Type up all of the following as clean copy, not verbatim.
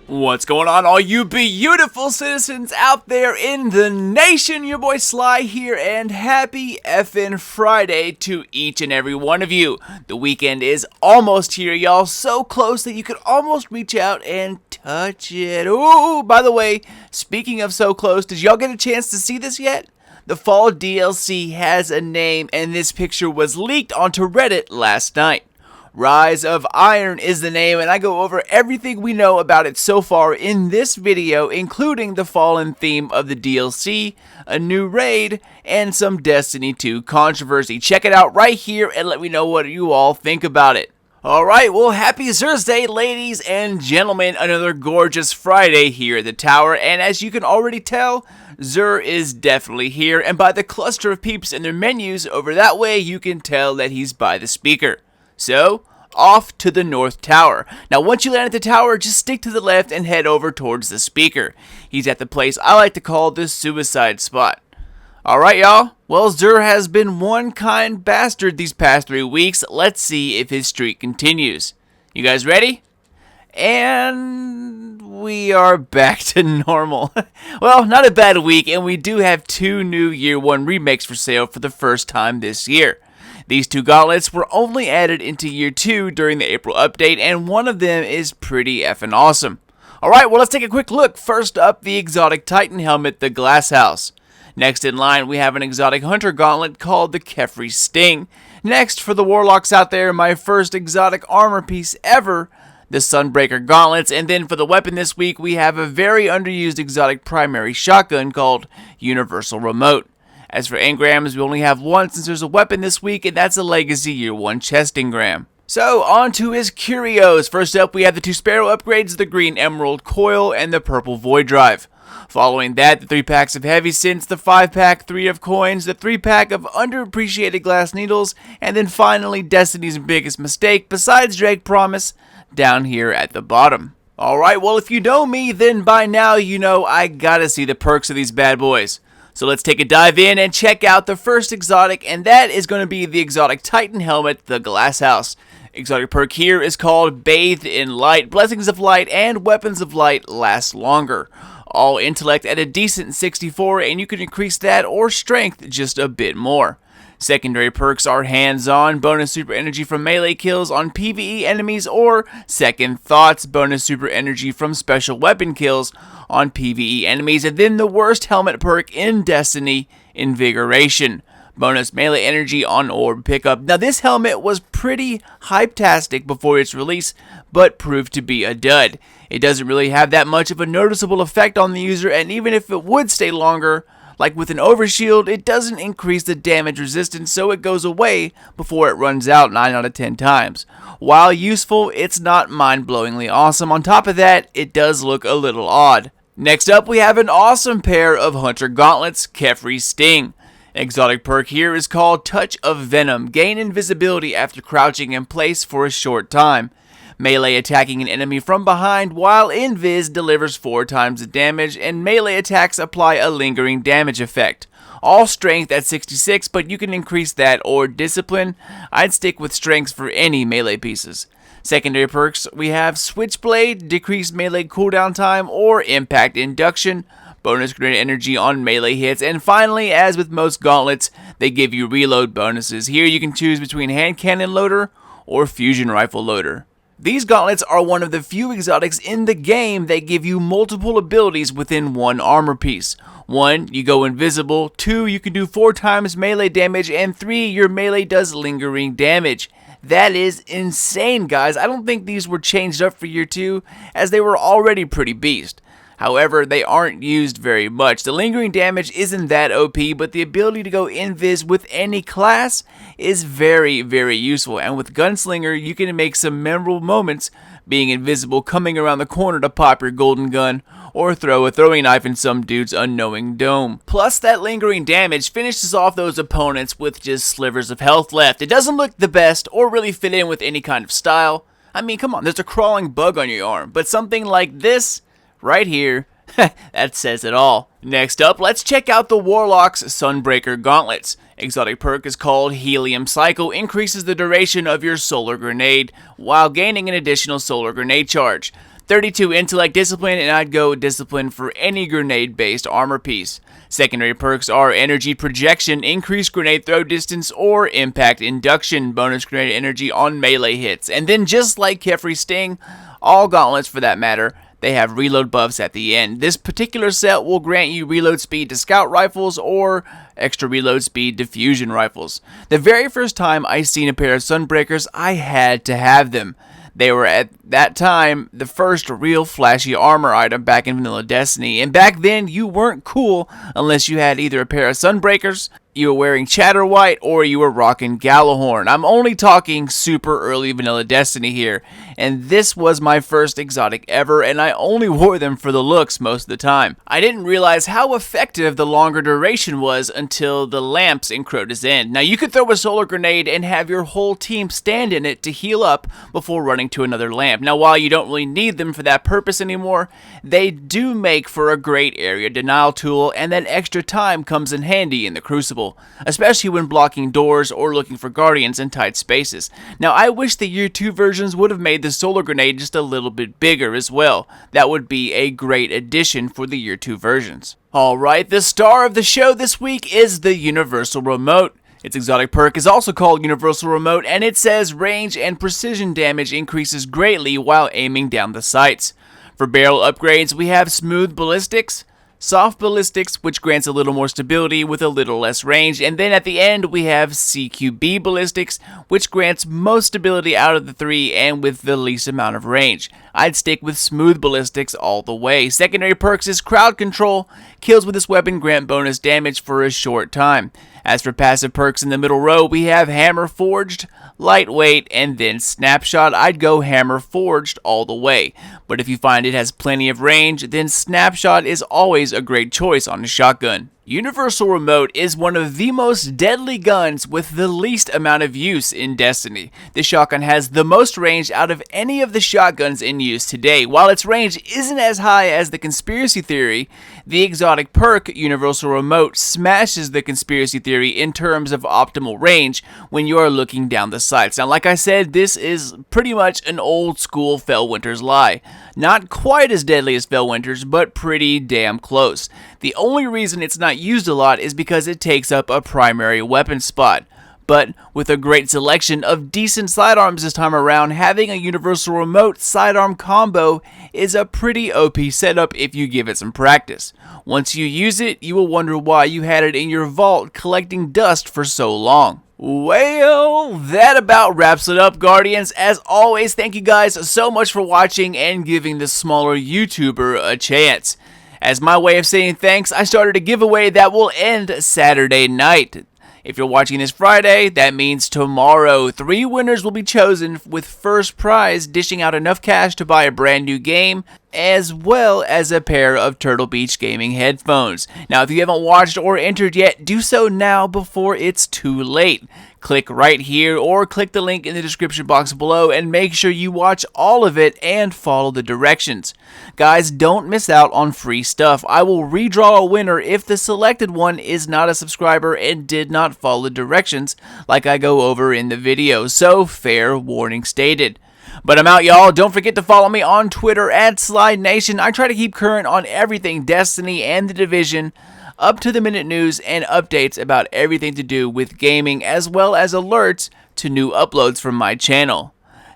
What's going on, all you beautiful citizens out there in the nation? Your boy Sly here, and happy effing Friday to each and every one of you. The weekend is almost here, y'all, so close that you could almost reach out and touch it. Ooh, by the way, speaking of so close, did y'all get a chance to see this yet? The fall DLC has a name, and this picture was leaked onto Reddit last night. Rise of Iron is the name, and I go over everything we know about it so far in this video, including the fallen theme of the DLC, a new raid, and some Destiny 2 controversy. Check it out right here and let me know what you all think about it. Alright, well, happy Xursday, ladies and gentlemen. Another gorgeous Friday here at the tower, and as you can already tell, Xur is definitely here, and by the cluster of peeps in their menus over that way, you can tell that he's by the speaker. So, off to the North Tower. Now, once you land at the tower, just stick to the left and head over towards the speaker. He's at the place I like to call the suicide spot. Alright, y'all. Well, Xur has been one kind bastard these past 3 weeks. Let's see if his streak continues. You guys ready? And we are back to normal. Well, not a bad week, and we do have 2 new Year 1 remakes for sale for the first time this year. These 2 gauntlets were only added into Year 2 during the April update, and one of them is pretty effing awesome. Alright, well, let's take a quick look. First up, the exotic Titan helmet, the Glass House. Next in line, we have an exotic hunter gauntlet called the Kefri Sting. Next, for the warlocks out there, my first exotic armor piece ever, the Sunbreaker gauntlets. And then for the weapon this week, we have a very underused exotic primary shotgun called Universal Remote. As for engrams, we only have one since there's a weapon this week, and that's a Legacy Year 1 chest engram. So, on to his curios. First up, we have the 2 Sparrow upgrades, the Green Emerald Coil and the Purple Void Drive. Following that, the 3 packs of Heavy Synths, the 5-pack 3 of Coins, the 3-pack of Underappreciated Glass Needles, and then finally, Destiny's biggest mistake, besides Drake Promise, down here at the bottom. Alright, well, if you know me, then by now you know I gotta see the perks of these bad boys. So let's take a dive in and check out the first exotic, and that is going to be the exotic Titan helmet, the Glass House. Exotic perk here is called Bathed in Light. Blessings of Light and Weapons of Light last longer. All intellect at a decent 64, and you can increase that or strength just a bit more. Secondary perks are hands-on, bonus super energy from melee kills on PvE enemies, or second thoughts, bonus super energy from special weapon kills on PvE enemies. And then the worst helmet perk in Destiny, Invigoration. Bonus melee energy on orb pickup. Now this helmet was pretty hype-tastic before its release, but proved to be a dud. It doesn't really have that much of a noticeable effect on the user, and even if it would stay longer, like with an overshield, it doesn't increase the damage resistance, so it goes away before it runs out 9 out of 10 times. While useful, it's not mind-blowingly awesome. On top of that, it does look a little odd. Next up, we have an awesome pair of hunter gauntlets, Kefri Sting. Exotic perk here is called Touch of Venom. Gain invisibility after crouching in place for a short time. Melee attacking an enemy from behind while invis delivers 4 times the damage, and melee attacks apply a lingering damage effect. All strength at 66, but you can increase that or discipline. I'd stick with strength for any melee pieces. Secondary perks, we have Switchblade, decreased melee cooldown time or impact induction, bonus grenade energy on melee hits, and finally, as with most gauntlets, they give you reload bonuses. Here you can choose between hand cannon loader or fusion rifle loader. These gauntlets are one of the few exotics in the game that give you multiple abilities within one armor piece. 1, you go invisible, 2, you can do 4 times melee damage, and 3, your melee does lingering damage. That is insane, guys. I don't think these were changed up for Year 2, as they were already pretty beast. However, they aren't used very much. The lingering damage isn't that OP, but the ability to go invis with any class is very, very useful. And with Gunslinger, you can make some memorable moments being invisible, coming around the corner to pop your golden gun, or throw a throwing knife in some dude's unknowing dome. Plus, that lingering damage finishes off those opponents with just slivers of health left. It doesn't look the best or really fit in with any kind of style. I mean, come on, there's a crawling bug on your arm, but something like this right here, that says it all. Next up, let's check out the Warlock's Sunbreaker Gauntlets. Exotic perk is called Helium Cycle, increases the duration of your solar grenade while gaining an additional solar grenade charge. 32 intellect discipline, and I'd go discipline for any grenade-based armor piece. Secondary perks are energy projection, increased grenade throw distance, or impact induction, bonus grenade energy on melee hits. And then just like Kefri Sting, all gauntlets for that matter, they have reload buffs at the end. This particular set will grant you reload speed to scout rifles or extra reload speed to fusion rifles. The very first time I seen a pair of Sunbreakers, I had to have them. They were at that time the first real flashy armor item back in Vanilla Destiny, and back then you weren't cool unless you had either a pair of Sunbreakers, you were wearing Chatterwhite, or you were rocking Gallahorn. I'm only talking super early Vanilla Destiny here, and this was my first exotic ever, and I only wore them for the looks most of the time. I didn't realize how effective the longer duration was until the lamps in Crota's End. Now you could throw a solar grenade and have your whole team stand in it to heal up before running to another lamp. Now while you don't really need them for that purpose anymore, they do make for a great area denial tool, and that extra time comes in handy in the Crucible, especially when blocking doors or looking for guardians in tight spaces. Now I wish the Year 2 versions would have made the solar grenade just a little bit bigger as well. That would be a great addition for the Year 2 versions. Alright, the star of the show this week is the Universal Remote. Its exotic perk is also called Universal Remote, and it says range and precision damage increases greatly while aiming down the sights. For barrel upgrades, we have Smooth Ballistics, Soft Ballistics, which grants a little more stability with a little less range, and then at the end we have CQB Ballistics, which grants most stability out of the three and with the least amount of range. I'd stick with Smooth Ballistics all the way. Secondary perks is Crowd Control. Kills with this weapon grant bonus damage for a short time. As for passive perks in the middle row, we have Hammer Forged, Lightweight, and then Snapshot. I'd go Hammer Forged all the way, but if you find it has plenty of range, then Snapshot is always a great choice on a shotgun. Universal Remote is one of the most deadly guns with the least amount of use in Destiny. This shotgun has the most range out of any of the shotguns in use today. While its range isn't as high as the Conspiracy Theory, the exotic perk Universal Remote smashes the Conspiracy Theory in terms of optimal range when you are looking down the sights. Now like I said, this is pretty much an old school Fellwinter's Lie. Not quite as deadly as Fellwinter's, but pretty damn close. The only reason it's not used a lot is because it takes up a primary weapon spot. But with a great selection of decent sidearms this time around, having a Universal Remote sidearm combo is a pretty OP setup if you give it some practice. Once you use it, you will wonder why you had it in your vault collecting dust for so long. Well, that about wraps it up, Guardians. As always, thank you guys so much for watching and giving this smaller YouTuber a chance. As my way of saying thanks, I started a giveaway that will end Saturday night. If you're watching this Friday, that means tomorrow 3 winners will be chosen, with first prize dishing out enough cash to buy a brand new game, as well as a pair of Turtle Beach gaming headphones. Now, if you haven't watched or entered yet, do so now before it's too late. Click right here or click the link in the description box below and make sure you watch all of it and follow the directions. Guys, don't miss out on free stuff. I will redraw a winner if the selected one is not a subscriber and did not follow the directions like I go over in the video, so fair warning stated. But I'm out, y'all. Don't forget to follow me on Twitter at Slide Nation. I try to keep current on everything Destiny and The Division, up-to-the-minute news and updates about everything to do with gaming, as well as alerts to new uploads from my channel.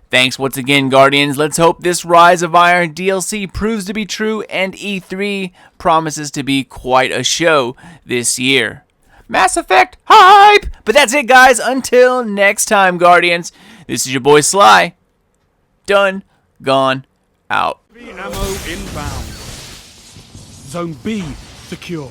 Thanks once again, Guardians. Let's hope this Rise of Iron DLC proves to be true and E3 promises to be quite a show this year. Mass Effect hype! But that's it, guys. Until next time, Guardians. This is your boy Sly. Done, gone, out. Ammo inbound. Zone B secure.